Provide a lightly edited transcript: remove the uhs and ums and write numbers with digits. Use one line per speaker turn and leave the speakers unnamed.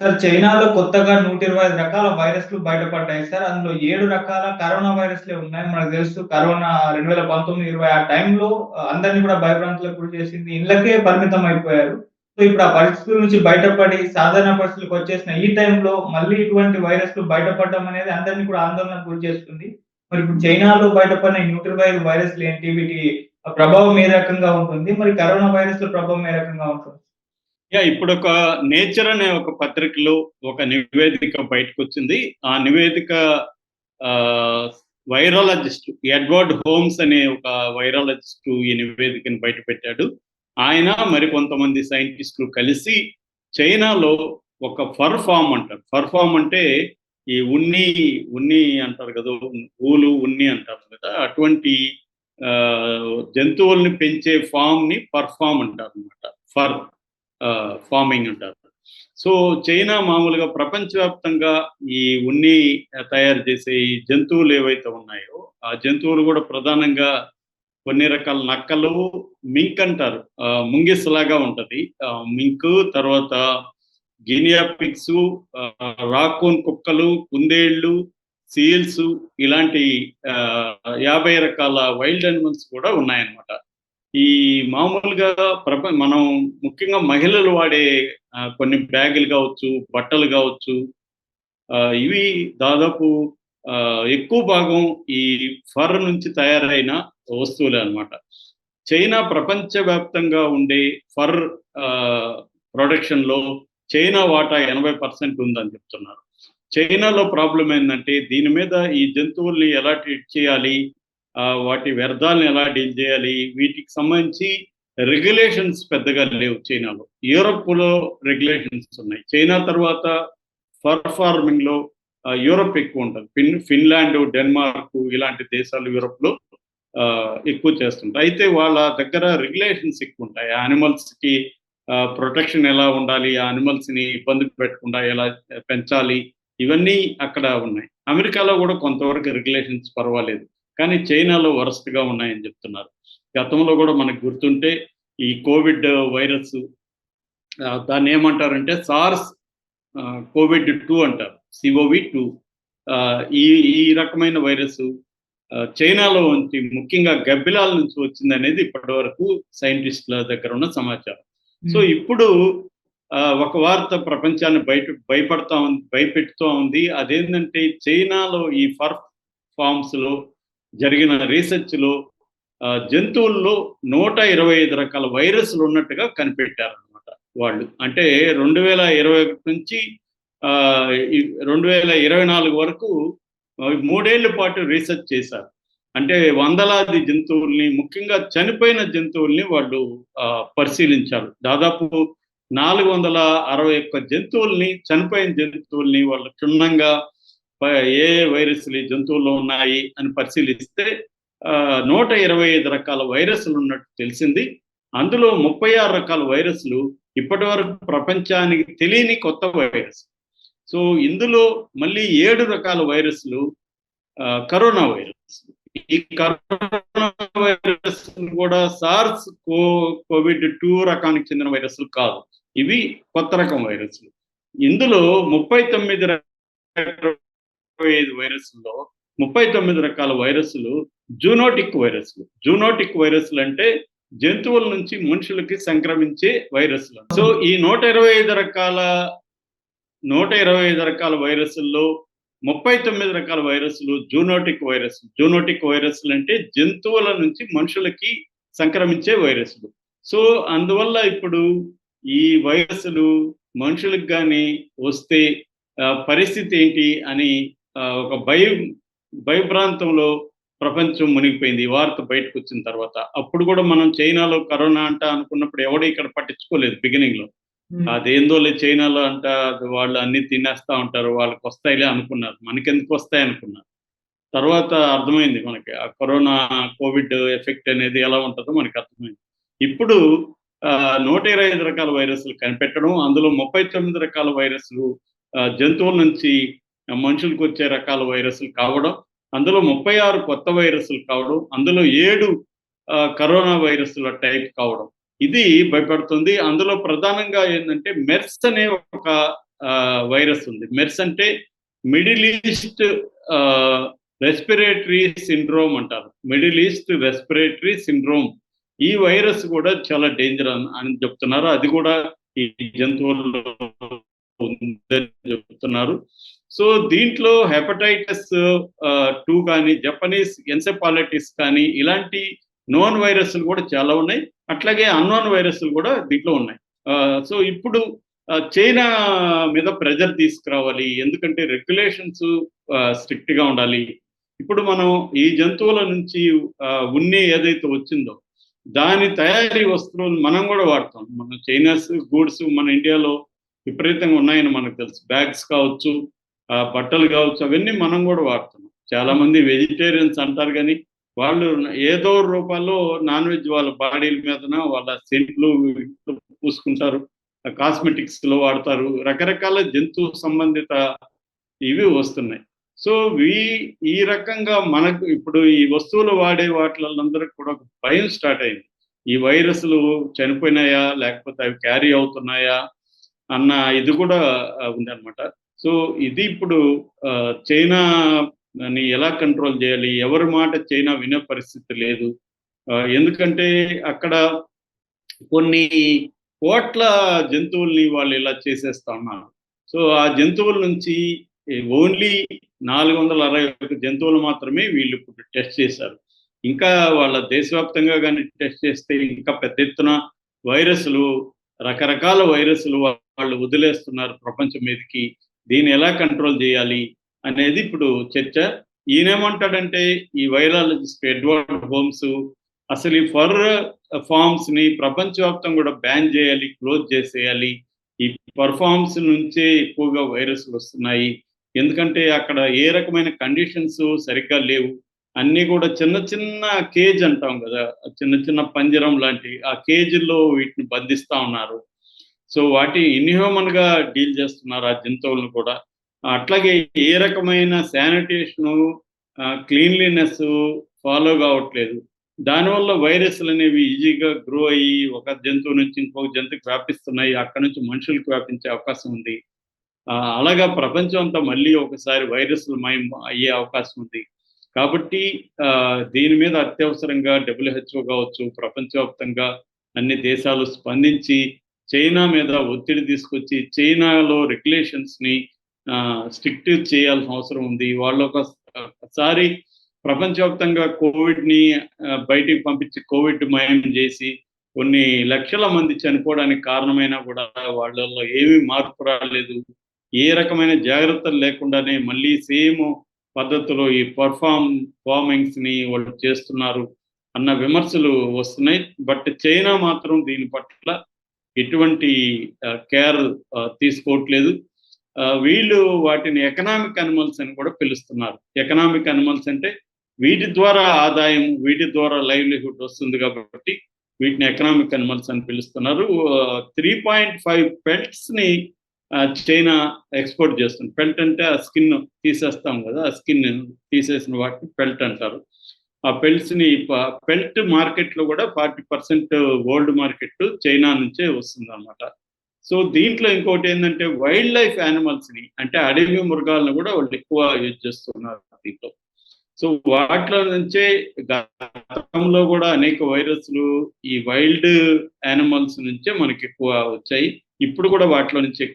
Sir చైనాలో కొత్తగా 125 రకాల వైరస్‌లు బయటపడ్డాయి సార్. అందులో 7 రకాల కరోనా వైరస్‌లే ఉన్నాయి. మనకు తెలుసు కరోనా 2019, 20 ఆ టైంలో అందరిని కూడా భయభ్రాంతులకు గురి చేసింది. ఇళ్ళకే పరిమితం అయిపోయారు. సో, ఇప్పుడు ఆ పరిస్థితుల నుంచి బయటపడి సాధారణ పరిస్థితులకొచ్చేసిన ఈ టైంలో మళ్ళీ ఇటువంటి వైరస్‌లు బయటపడడం అనేది అందరిని కూడా ఆందోళనకు గురి చేస్తుంది. మరి ఇప్పుడు చైనాలో బయటపడిన ఈ 125 వైరస్‌లేంటి? వీటి ప్రభావం ఏ రకంగా ఉంటుంది? మరి కరోనా వైరస్‌ల ప్రభావం ఏ రకంగా ఉంటుంది?
ఇప్పుడొక 'నేచర్' అనే ఒక పత్రికలో ఒక నివేదిక బయటకొచ్చింది. ఆ నివేదిక ఆహ్, వైరాలజిస్ట్ ఎడ్వర్డ్ హోమ్స్ అనే ఒక వైరాలజిస్ట్ ఈ నివేదికను బయటపెట్టాడు. ఆయన మరికొంతమంది సైంటిస్టులు కలిసి చైనాలో ఒక ఫర్ ఫార్మ్ అంటారు. ఫర్ ఫార్మ్ అంటే ఈ ఉన్ని అంటారు కదా! ఊలు, ఉన్ని అంటారు కదా! అటువంటి జంతువుల్ని పెంచే ఫార్మ్‌ని ఫర్ ఫార్మ్ అంటారనమాట. ఫర్ ఫార్మింగ్ అంటారు. సో, చైనా మామూలుగా ప్రపంచవ్యాప్తంగా ఈ ఉన్ని తయారు చేసే ఈ జంతువులు ఏవైతే ఉన్నాయో, ఆ జంతువులు కూడా ప్రధానంగా కొన్ని రకాల నక్కలు, మింక్ అంటారు. ముంగిసలాగా ఉంటది. మింకు తర్వాత గినియా పిగ్సు, రాకూన్ కుక్కలు, కుందేళ్ళు, సీల్స్ ఇలాంటి 50 రకాల వైల్డ్ యానిమల్స్ కూడా ఉన్నాయన్నమాట. ఈ మామూలుగా మనం ముఖ్యంగా మహిళలు వాడే కొన్ని బ్యాగులు గావచ్చు, బట్టలు గావచ్చు, ఇవి దాదాపు ఎక్కువ భాగం ఈ ఫర్ నుంచి తయారైన వస్తువులే అన్నమాట. చైనా ప్రపంచవ్యాప్తంగా ఉండే ఫర్ ప్రొడక్షన్‌లో చైనా వాటా 80% ఉందని చెప్తున్నారు. చైనాలో ప్రాబ్లమ్ ఏందంటే దీని మీద ఈ జంతువుల్ని ఎలా ట్రీట్ చేయాలి? వాటి వ్యర్థాలను ఎలా డీల్ చేయాలి? వీటికి సంబంధించి రెగ్యులేషన్స్ పెద్దగా లేవు చైనాలో. యూరప్‌లో రెగ్యులేషన్స్ ఉన్నాయి. చైనా తర్వాత ఫర్ ఫార్మింగ్‌లో యూరప్ ఎక్కువుంటది. ఫిన్లాండ్, డెన్మార్క్ ఇలాంటి దేశాలు యూరప్‌లో ఎక్కువ చేస్తుంటారు. అయితే వాళ్ళ దగ్గర రెగ్యులేషన్స్ ఎక్కువుంటాయి. యానిమల్స్‌కి ప్రొటెక్షన్ ఎలా ఉండాలి? ఆ యానిమల్స్‌ని ఇబ్బంది పెట్టకుండా ఎలా పెంచాలి? ఇవన్నీ అక్కడ ఉన్నాయి. అమెరికాలో కూడా కొంతవరకు రెగ్యులేషన్స్ పర్వాలేదు. కానీ చైనాలో వరస్ట్‌గా ఉన్నాయని చెప్తున్నారు. గతంలో కూడా మనకు గుర్తుంటే ఈ కోవిడ్ వైరస్ దాన్నేమంటారంటే సార్స్ కోవిడ్ 2 అంటారు. సిఓవి 2 ఈ ఈ రకమైన వైరస్ చైనాలో నుంచి ముఖ్యంగా గబ్బిలాల నుంచి వచ్చిందనేది ఇప్పటివరకు సైంటిస్టుల దగ్గర ఉన్న సమాచారం. సో,
హ్మ్.
ఇప్పుడు ఒక వార్త ప్రపంచాన్ని భయపెడుతూ ఉంది. అదేంటంటే చైనాలో ఈ ఫర్ ఫార్మ్స్‌లో జరిగిన రీసెర్చ్‌లో జంతువుల్లో 125 రకాల వైరస్‌లు ఉన్నట్టుగా కనిపెట్టారనమాట వాళ్ళు. అంటే 2021 నుంచి ఈ 2024 వరకు 3 ఏళ్ల పాటు రీసెర్చ్ చేశారు. అంటే వందలాది జంతువుల్ని, ముఖ్యంగా చనిపోయిన జంతువుల్ని వాళ్ళు పరిశీలించారు. దాదాపు 461 జంతువుల్ని, చనిపోయిన జంతువుల్ని వాళ్ళు క్షుణ్ణంగా ఏ వైరస్‌లు ఈ జంతువుల్లో ఉన్నాయి అని పరిశీలిస్తే 125 రకాల వైరస్‌లు ఉన్నట్టు తెలిసింది. అందులో 36 రకాల వైరస్‌లు ఇప్పటివరకు ప్రపంచానికి తెలియని కొత్త వైరస్. సో, ఇందులో మళ్ళీ 7 రకాల వైరస్‌లు కరోనా వైరస్. ఈ కరోనా వైరస్ కూడా కోవిడ్ 2 రకానికి చెందిన వైరస్‌లు కాదు. ఇవి కొత్త రకం వైరస్‌లు. ఇందులో 25 వైరస్‌ల్లో 39 రకాల వైరస్‌లు జూనోటిక్ వైరస్‌లు. జూనోటిక్ వైరస్‌లు అంటే జంతువుల నుంచి మనుషులకి సంక్రమించే వైరస్‌లు. సో, ఈ 125 రకాల వైరస్‌ల్లో 39 రకాల వైరస్‌లు జూనోటిక్ వైరస్‌లు. జూనోటిక్ వైరస్‌లు అంటే జంతువుల నుంచి మనుషులకి సంక్రమించే వైరస్‌లు. సో, అందువల్ల ఇప్పుడు ఈ వైరస్‌లు మనుషులకు గాని వస్తే పరిస్థితి ఏంటి అని ఒక భయభ్రాంతంలో ప్రపంచం మునిగిపోయింది. ఈ వార్త బయటకొచ్చిన తర్వాత. అప్పుడు కూడా మనం చైనాలో కరోనా అంట అనుకున్నప్పుడు ఎవడు ఇక్కడ పట్టించుకోలేదు బిగినింగ్‌లో.
హ్మ్.
అదేందోలే చైనాలో అంట వాళ్ళు అన్నీ తినేస్తా ఉంటారు. వాళ్ళకొస్తాయిలే అనుకున్నారు. మనకెందుకొస్తాయి అనుకున్నారు. తర్వాత అర్థమైంది మనకి. ఆ కరోనా, కోవిడ్ ఎఫెక్ట్ అనేది ఎలా ఉంటదో మనకర్థమైంది. ఇప్పుడు 125 రకాల వైరస్‌లు కనిపెట్టడం, అందులో 39 రకాల వైరస్‌లు జంతువుల నుంచి మనుషులకొచ్చే రకాల వైరస్‌లు కావడం, అందులో 36 కొత్త వైరస్‌లు కావడం, అందులో 7 కరోనా వైరస్‌ల టైప్ కావడం. ఇది భయపెడుతుంది. అందులో ప్రధానంగా ఏందంటే మెర్స్ అనే ఒక వైరస్ ఉంది. మెర్స్ అంటే మిడిల్ ఈస్ట్ రెస్పిరేటరీ సిండ్రోమ్ అంటారు. Middle east respiratory syndrome. ఈ వైరస్ కూడా చాలా డేంజర్ అని చెప్తున్నారు. అది కూడా ఈ జంతువుల్లో ఉందని చెప్తున్నారు. సో దీంట్లో హెపటైటిస్ 2 కానీ, జపనీస్ ఎన్సెఫాలైటిస్ కానీ, ఇలాంటి నోన్ వైరస్లు కూడా చాలా ఉన్నాయి. అట్లాగే అన్నోన్ వైరస్లు కూడా దీంట్లో ఉన్నాయి. సో ఇప్పుడు చైనా మీద ప్రెజర్ తీసుకురావాలి. ఎందుకంటే రెగ్యులేషన్స్ స్ట్రిక్ట్గా ఉండాలి. ఇప్పుడు మనం ఈ జంతువుల నుంచి ఉన్ని ఏదైతే వచ్చిందో దాని తయారీ వస్తువులు మనం కూడా వాడతాం. మన చైనాస్ గూడ్స్ మన ఇండియాలో విపరీతంగా ఉన్నాయని మనకు తెలుసు. బ్యాగ్స్ కావచ్చు, బట్టలు కావచ్చు, అవన్నీ మనం కూడా వాడుతున్నాం. చాలా మంది వెజిటేరియన్స్ అంటారు కానీ వాళ్ళు ఏదో రూపాల్లో నాన్ వెజ్ వాళ్ళ బాడీల మీదన వాళ్ళ సెంట్లు పూసుకుంటారు, కాస్మెటిక్స్లో వాడతారు, రకరకాల జంతు సంబంధిత ఇవి వస్తున్నాయి. సో ఈ రకంగా మనకు ఇప్పుడు ఈ వస్తువులు వాడే వాటిలందరికీ కూడా ఒక భయం స్టార్ట్ అయింది. ఈ వైరస్లు చనిపోయినాయా లేకపోతే అవి క్యారీ అవుతున్నాయా అన్న ఇది కూడా ఉందన్నమాట. సో ఇది ఇప్పుడు చైనాని ఎలా కంట్రోల్ చేయాలి? ఎవరి మాట చైనా వినే పరిస్థితి లేదు. ఎందుకంటే అక్కడ కొన్ని కోట్ల జంతువుల్ని వాళ్ళు ఇలా చేసేస్తా ఉన్నారు. సో ఆ జంతువుల నుంచి ఓన్లీ 461 జంతువులు మాత్రమే వీళ్ళు ఇప్పుడు టెస్ట్ చేశారు. ఇంకా వాళ్ళ దేశవ్యాప్తంగా కానీ టెస్ట్ చేస్తే ఇంకా పెద్ద ఎత్తున వైరస్లు, రకరకాల వైరస్లు వాళ్ళు వదిలేస్తున్నారు ప్రపంచం మీదకి. దీన్ని ఎలా కంట్రోల్ చేయాలి అనేది ఇప్పుడు చర్చ. ఈయనేమంటాడంటే ఈ వైరాలజిస్ట్ ఎడ్వర్డ్ హోమ్స్ అసలు ఈ ఫర్ ఫార్మ్స్ ని ప్రపంచవ్యాప్తం కూడా బ్యాన్ చేయాలి, క్లోజ్ చేసేయాలి. ఈ పర్ఫార్మ్స్ నుంచే ఎక్కువగా వైరస్లు వస్తున్నాయి. ఎందుకంటే అక్కడ ఏ రకమైన కండిషన్స్ సరిగ్గా లేవు. అన్నీ కూడా చిన్న చిన్న కేజ్ అంటాం కదా, చిన్న చిన్న పంజరం లాంటి ఆ కేజీల్లో వీటిని బంధిస్తా ఉన్నారు. సో వాటి ఇన్హ్యూమన్ గా డీల్ చేస్తున్నారు ఆ జంతువులను కూడా. అట్లాగే ఏ రకమైన శానిటేషను, క్లీన్లీనెస్ ఫాలో కావట్లేదు. దానివల్ల వైరస్లు అనేవి ఈజీగా గ్రో అయ్యి ఒక జంతువు నుంచి ఇంకొక జంతువుకి వ్యాపిస్తున్నాయి. అక్కడి నుంచి మనుషులకు వ్యాపించే అవకాశం ఉంది. అలాగా ప్రపంచం అంతా మళ్ళీ ఒకసారి వైరస్లు మయం అయ్యే అవకాశం ఉంది. కాబట్టి దీని మీద అత్యవసరంగా WHO కావచ్చు, ప్రపంచవ్యాప్తంగా అన్ని దేశాలు స్పందించి చైనా మీద ఒత్తిడి తీసుకొచ్చి చైనాలో రెగ్యులేషన్స్ని స్ట్రిక్ట్ చేయాల్సిన అవసరం ఉంది. వాళ్ళు ఒకసారి ప్రపంచవ్యాప్తంగా కోవిడ్ని బయటికి పంపించి కోవిడ్ మయం చేసి కొన్ని లక్షల మంది చనిపోవడానికి కారణమైనా కూడా వాళ్ళల్లో ఏమీ మార్పు రాలేదు. ఏ రకమైన జాగ్రత్తలు లేకుండానే మళ్ళీ సేమ్ పద్ధతిలో ఈ పర్ఫార్మింగ్స్ని వాళ్ళు చేస్తున్నారు అన్న విమర్శలు వస్తున్నాయి. బట్ చైనా మాత్రం దీని పట్ల ఎటువంటి కేర్ తీసుకోవట్లేదు. వీళ్ళు వాటిని ఎకనామిక్ అనిమల్స్ అని కూడా పిలుస్తున్నారు. ఎకనామిక్ అనిమల్స్ అంటే వీటి ద్వారా ఆదాయం, వీటి ద్వారా లైవ్లీహుడ్ వస్తుంది కాబట్టి వీటిని ఎకనామిక్ అనిమల్స్ అని పిలుస్తున్నారు. 3.5 పెల్ట్స్ని చైనా ఎక్స్పోర్ట్ చేస్తుంది. పెల్ట్ అంటే ఆ స్కిన్ తీసేస్తాం కదా, ఆ స్కిన్ తీసేసిన వాటిని పెల్ట్ అంటారు. ఆ పెల్ట్ మార్కెట్లో కూడా 40% వరల్డ్ మార్కెట్ చైనా నుంచే వస్తుంది అన్నమాట. సో దీంట్లో ఇంకోటి ఏంటంటే వైల్డ్ లైఫ్ యానిమల్స్ని అంటే అడవి మృగాలను కూడా వాళ్ళు ఎక్కువ యూజ్ చేస్తున్నారు దీంట్లో. సో వాటిలో నుంచే గతంలో కూడా అనేక వైరస్లు ఈ వైల్డ్ యానిమల్స్ నుంచే మనకి ఎక్కువ వచ్చాయి. ఇప్పుడు కూడా వాటిలో నుంచి ఎక్కువ